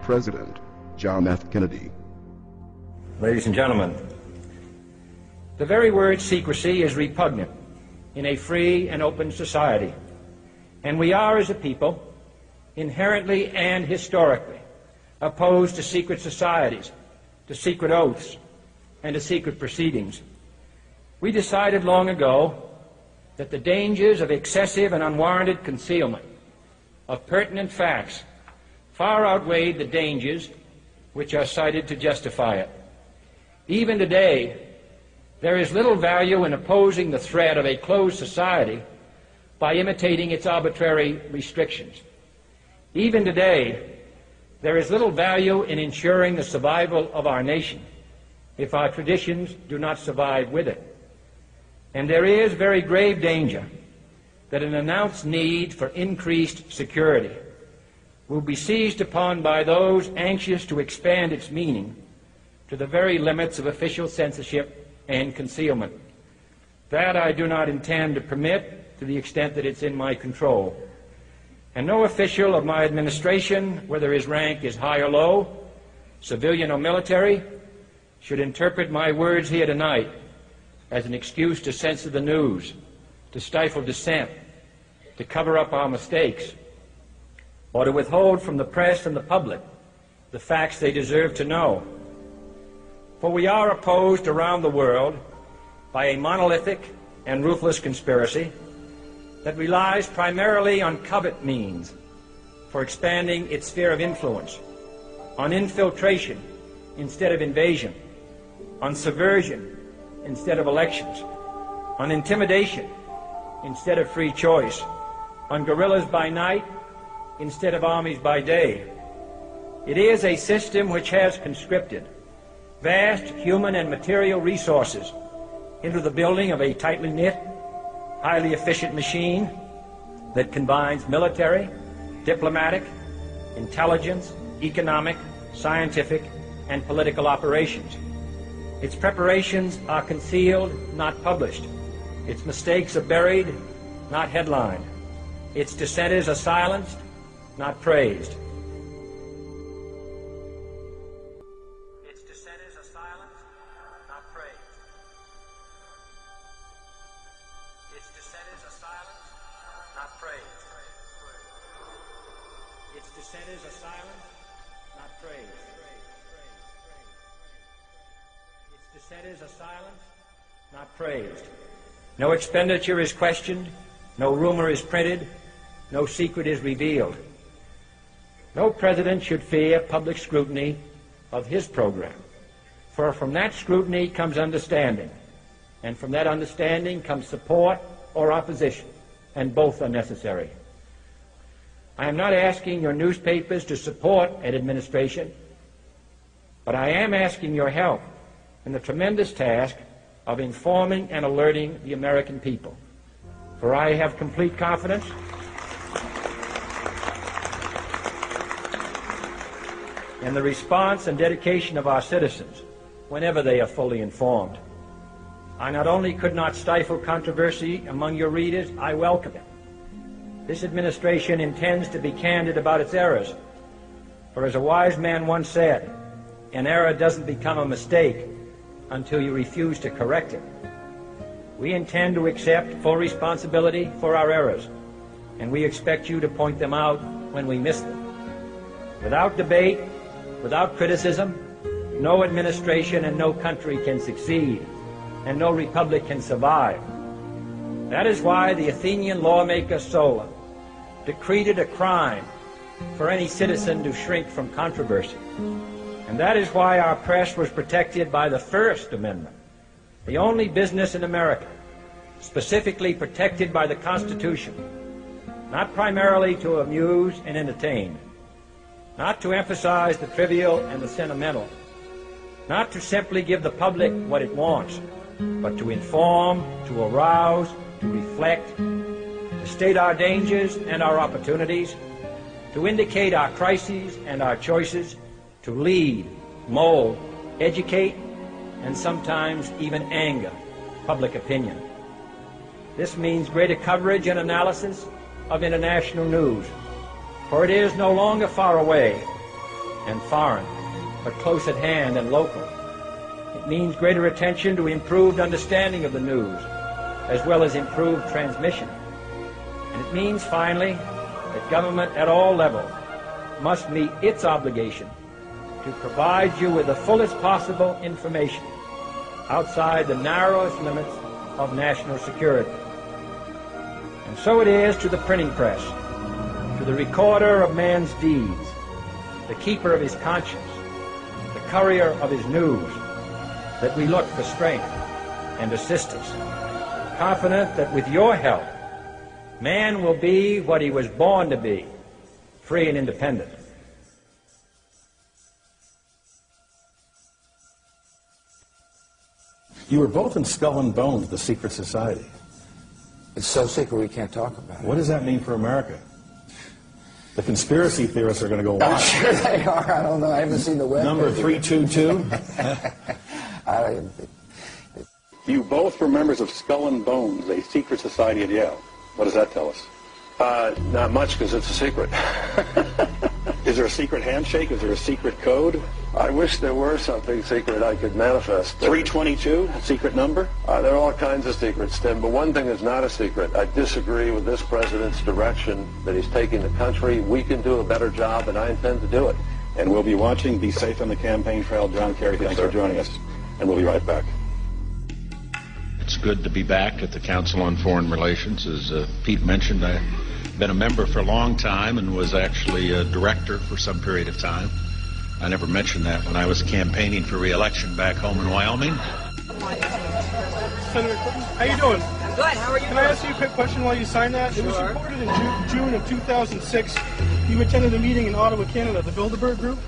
President John F. Kennedy. Ladies and gentlemen, the very word secrecy is repugnant in a free and open society, and we are, as a people, inherently and historically opposed to secret societies, to secret oaths, and to secret proceedings. We decided long ago that the dangers of excessive and unwarranted concealment of pertinent facts far outweighed the dangers which are cited to justify it. Even today, there is little value in opposing the threat of a closed society by imitating its arbitrary restrictions. Even today, there is little value in ensuring the survival of our nation if our traditions do not survive with it. And there is very grave danger that an announced need for increased security will be seized upon by those anxious to expand its meaning to the very limits of official censorship and concealment. That I do not intend to permit to the extent that it's in my control. And no official of my administration, whether his rank is high or low, civilian or military, should interpret my words here tonight as an excuse to censor the news, to stifle dissent, to cover up our mistakes, or to withhold from the press and the public the facts they deserve to know. For we are opposed around the world by a monolithic and ruthless conspiracy that relies primarily on covert means for expanding its sphere of influence, on infiltration instead of invasion, on subversion instead of elections, on intimidation instead of free choice, on guerrillas by night instead of armies by day. It is a system which has conscripted vast human and material resources into the building of a tightly knit, highly efficient machine that combines military, diplomatic, intelligence, economic, scientific, and political operations. Its preparations are concealed, not published. Its mistakes are buried, not headlined. Its dissenters are silenced, not praised. Its dissenters are silenced, not praised. Its dissenters are silenced, not praised. Its dissenters are silenced, not praised. Its dissenters are silenced, not praised. No expenditure is questioned, no rumor is printed, no secret is revealed. No president should fear public scrutiny of his program, for from that scrutiny comes understanding, and from that understanding comes support or opposition, and both are necessary. I am not asking your newspapers to support an administration, but I am asking your help in the tremendous task of informing and alerting the American people. For I have complete confidence in the response and dedication of our citizens whenever they are fully informed. I not only could not stifle controversy among your readers, I welcome it. This administration intends to be candid about its errors, for as a wise man once said, an error doesn't become a mistake until you refuse to correct it. We intend to accept full responsibility for our errors, and we expect you to point them out when we miss them. Without debate, without criticism, no administration and no country can succeed, and no republic can survive. That is why the Athenian lawmaker Solon decreed it a crime for any citizen to shrink from controversy. And that is why our press was protected by the First Amendment, the only business in America specifically protected by the Constitution, not primarily to amuse and entertain, not to emphasize the trivial and the sentimental, not to simply give the public what it wants, but to inform, to arouse, to reflect, to state our dangers and our opportunities, to indicate our crises and our choices, to lead, mold, educate, and sometimes even anger public opinion. This means greater coverage and analysis of international news, for it is no longer far away and foreign, but close at hand and local. It means greater attention to improved understanding of the news, as well as improved transmission. And it means, finally, that government at all levels must meet its obligation to provide you with the fullest possible information outside the narrowest limits of national security. And so it is to the printing press, to the recorder of man's deeds, the keeper of his conscience, the courier of his news, that we look for strength and assistance, confident that with your help, man will be what he was born to be, free and independent. You were both in Skull and Bones, the secret society. It's so secret we can't talk about it. What does that mean for America? The conspiracy theorists are going to go wild. I'm sure they are. I don't know. I haven't seen the web. Number 322. You both were members of Skull and Bones, a secret society at Yale. What does that tell us? Not much, because it's a secret. Is there a secret handshake? Is there a secret code? I wish there were something secret I could manifest. 322, a secret number? There are all kinds of secrets, Tim, but one thing is not a secret. I disagree with this president's direction that he's taking the country. We can do a better job, and I intend to do it. And we'll be watching. Be safe on the campaign trail. John Kerry, thanks for joining us. And we'll be right back. It's good to be back at the Council on Foreign Relations. As Pete mentioned, I've been a member for a long time and was actually a director for some period of time. I never mentioned that when I was campaigning for re-election back home in Wyoming. Senator Clinton, how you doing? I'm good. How are you? Can I ask you a quick question while you sign that? Sure. It was reported in June of 2006 you attended a meeting in Ottawa, Canada, the Bilderberg Group.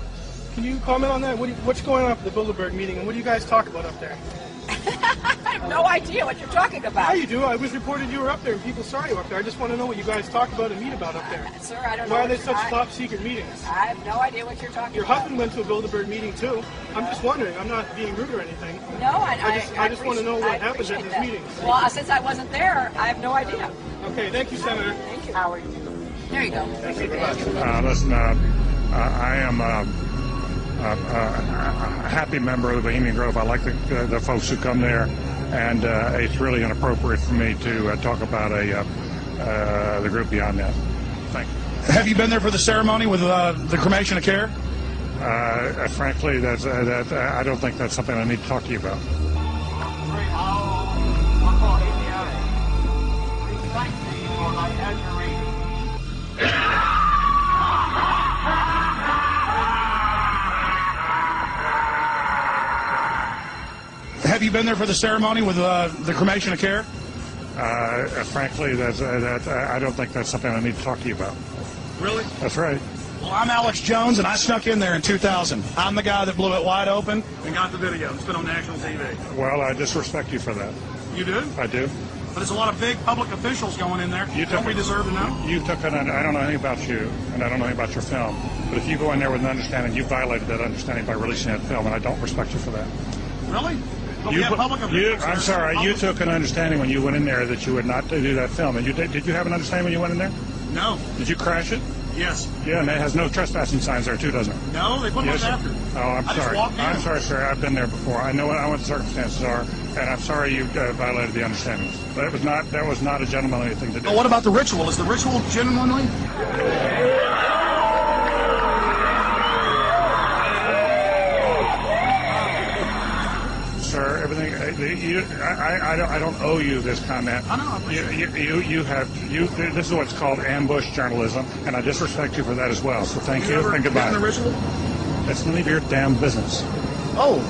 Can you comment on that? What's going on at the Bilderberg meeting, and what do you guys talk about up there? I have no idea what you're talking about. Yeah, you do. It was reported you were up there, and people saw you up there. I just want to know what you guys talk about and meet about up there. Sir, I don't know. Why are they such top-secret meetings? I have no idea what you're talking Your about. husband went to a Bilderberg meeting, too. I'm just wondering. I'm not being rude or anything. No, I just want to know what happens at these meetings. Well, since I wasn't there, I have no idea. Okay, thank you, Senator. Thank you, Howard. There you go. Listen, I am a happy member of the Bohemian Grove. I like the folks who come there, and it's really inappropriate for me to talk about the group beyond that. Thank you. Have you been there for the ceremony with the cremation of care? Frankly, I don't think that's something I need to talk to you about. Have you been there for the ceremony with the cremation of care? Frankly, I don't think that's something I need to talk to you about. Really? That's right. Well, I'm Alex Jones, and I snuck in there in 2000. I'm the guy that blew it wide open and got the video. It's been on national TV. Well, I disrespect you for that. You do? I do. But there's a lot of big public officials going in there. Don't we deserve to know? I don't know anything about you, and I don't know anything about your film. But if you go in there with an understanding, you violated that understanding by releasing that film, and I don't respect you for that. Really? But we have public officials. I'm sorry, you took an understanding when you went in there that you would not do that film. And did you have an understanding when you went in there? No. Did you crash it? Yes. Yeah, and it has no trespassing signs there too, doesn't it? No, they put them up after. Oh, I'm sorry. I'm sorry, sir. I've been there before. I know what the circumstances are, and I'm sorry you violated the understandings. That was not a gentlemanly thing to do. But what about the ritual? Is the ritual gentlemanly? Sir, everything. I don't owe you this comment. I know. This is what's called ambush journalism, and I disrespect you for that as well. So thank you and goodbye. The ritual? That's none of your damn business. Oh.